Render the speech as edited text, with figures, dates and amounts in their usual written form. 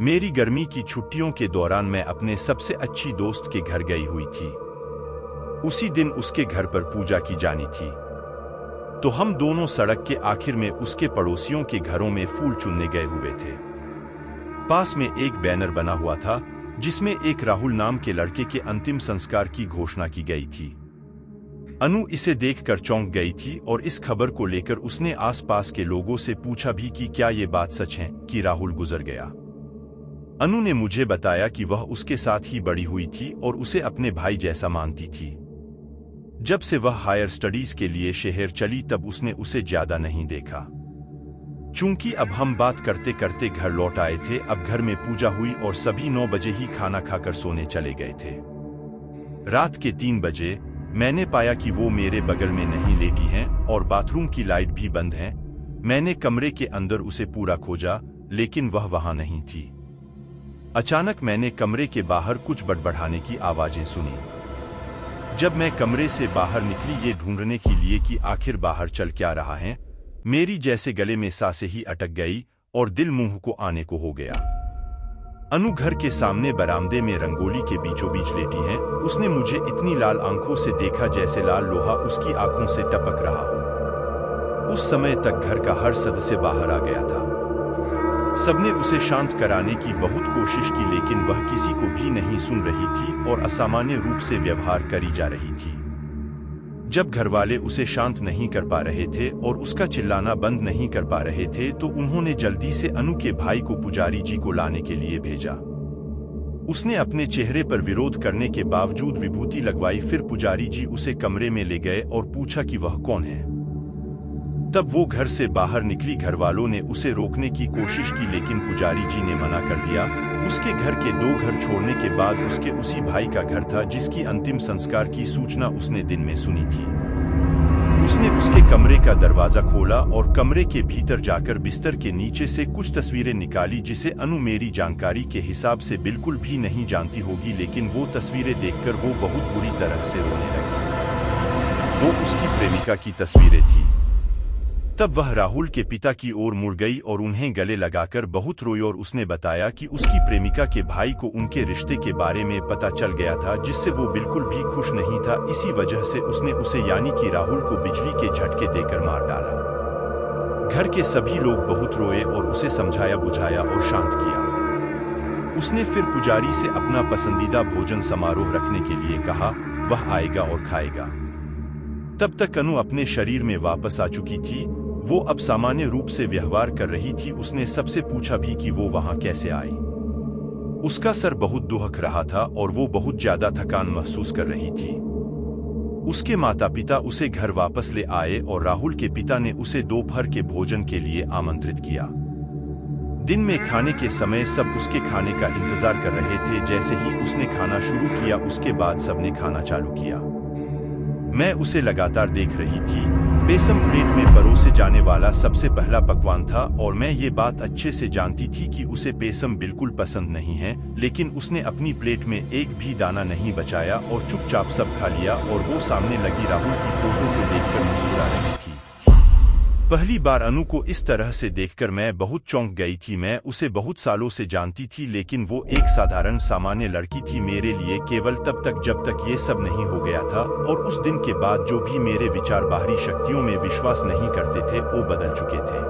मेरी गर्मी की छुट्टियों के दौरान मैं अपने सबसे अच्छी दोस्त के घर गई हुई थी। उसी दिन उसके घर पर पूजा की जानी थी, तो हम दोनों सड़क के आखिर में उसके पड़ोसियों के घरों में फूल चुनने गए हुए थे। पास में एक बैनर बना हुआ था जिसमें एक राहुल नाम के लड़के के अंतिम संस्कार की घोषणा की गई थी। अनु इसे देखकर चौंक गई थी और इस खबर को लेकर उसने आसपास के लोगों से पूछा भी कि क्या ये बात सच है कि राहुल गुजर गया। अनु ने मुझे बताया कि वह उसके साथ ही बड़ी हुई थी और उसे अपने भाई जैसा मानती थी। जब से वह हायर स्टडीज के लिए शहर चली तब उसने उसे ज्यादा नहीं देखा। चूंकि अब हम बात करते करते घर लौट आए थे, अब घर में पूजा हुई और सभी 9 बजे ही खाना खाकर सोने चले गए थे। रात के 3 बजे मैंने पाया कि वो मेरे बगल में नहीं लेटी हैं और बाथरूम की लाइट भी बंद है। मैंने कमरे के अंदर उसे पूरा खोजा, लेकिन वह वहां नहीं थी। अचानक मैंने कमरे के बाहर कुछ बड़बड़ाने की आवाजें सुनी। जब मैं कमरे से बाहर निकली ये ढूंढने के लिए कि आखिर बाहर चल क्या रहा है, मेरी जैसे गले में सांसें ही अटक गई और दिल मुंह को आने को हो गया। अनु घर के सामने बरामदे में रंगोली के बीचों बीच लेटी है। उसने मुझे इतनी लाल आंखों से देखा जैसे लाल लोहा उसकी आंखों से टपक रहा हो। उस समय तक घर का हर सदस्य बाहर आ गया था। सबने उसे शांत कराने की बहुत कोशिश की, लेकिन वह किसी को भी नहीं सुन रही थी और असामान्य रूप से व्यवहार करी जा रही थी। जब घरवाले उसे शांत नहीं कर पा रहे थे और उसका चिल्लाना बंद नहीं कर पा रहे थे, तो उन्होंने जल्दी से अनु के भाई को पुजारी जी को लाने के लिए भेजा। उसने अपने चेहरे पर विरोध करने के बावजूद विभूति लगवाई। फिर पुजारी जी उसे कमरे में ले गए और पूछा कि वह कौन है। तब वो घर से बाहर निकली। घरवालों ने उसे रोकने की कोशिश की, लेकिन पुजारी जी ने मना कर दिया। उसके घर के 2 घर छोड़ने के बाद उसके उसी भाई का घर था जिसकी अंतिम संस्कार की सूचना उसने दिन में सुनी थी। उसने उसके कमरे का दरवाजा खोला और कमरे के भीतर जाकर बिस्तर के नीचे से कुछ तस्वीरें निकाली, जिसे अनु मेरी जानकारी के हिसाब से बिल्कुल भी नहीं जानती होगी, लेकिन वो तस्वीरें देखकर वो बहुत बुरी तरह से रोने लगी। वो उसकी प्रेमिका की तस्वीरें थी। तब वह राहुल के पिता की ओर मुड़ गई और उन्हें गले लगाकर बहुत रोई और उसने बताया कि उसकी प्रेमिका के भाई को उनके रिश्ते के बारे में पता चल गया था, जिससे वो बिल्कुल भी खुश नहीं था। इसी वजह से उसने उसे यानी कि राहुल को बिजली के झटके देकर मार डाला। घर के सभी लोग बहुत रोए और उसे समझाया बुझाया और शांत किया। उसने फिर पुजारी से अपना पसंदीदा भोजन समारोह रखने के लिए कहा। वह आएगा और खाएगा। तब तक अनु अपने शरीर में वापस आ चुकी थी। वो अब सामान्य रूप से व्यवहार कर रही थी। उसने सबसे पूछा भी कि वो वहां कैसे आई। उसका सर बहुत दुहक रहा था और वो बहुत ज्यादा थकान महसूस कर रही थी। उसके माता पिता उसे घर वापस ले आए और राहुल के पिता ने उसे दोपहर के भोजन के लिए आमंत्रित किया। दिन में खाने के समय सब उसके खाने का इंतजार कर रहे थे। जैसे ही उसने खाना शुरू किया, उसके बाद सबने खाना चालू किया। मैं उसे लगातार देख रही थी। बेसम प्लेट में परोसे जाने वाला सबसे पहला पकवान था और मैं ये बात अच्छे से जानती थी कि उसे बेसम बिल्कुल पसंद नहीं है, लेकिन उसने अपनी प्लेट में एक भी दाना नहीं बचाया और चुपचाप सब खा लिया और वो सामने लगी राहुल की फोटो को देखकर मुस्कुरा रही थी। पहली बार अनु को इस तरह से देखकर मैं बहुत चौंक गई थी। मैं उसे बहुत सालों से जानती थी, लेकिन वो एक साधारण सामान्य लड़की थी मेरे लिए, केवल तब तक जब तक ये सब नहीं हो गया था। और उस दिन के बाद जो भी मेरे विचार बाहरी शक्तियों में विश्वास नहीं करते थे, वो बदल चुके थे।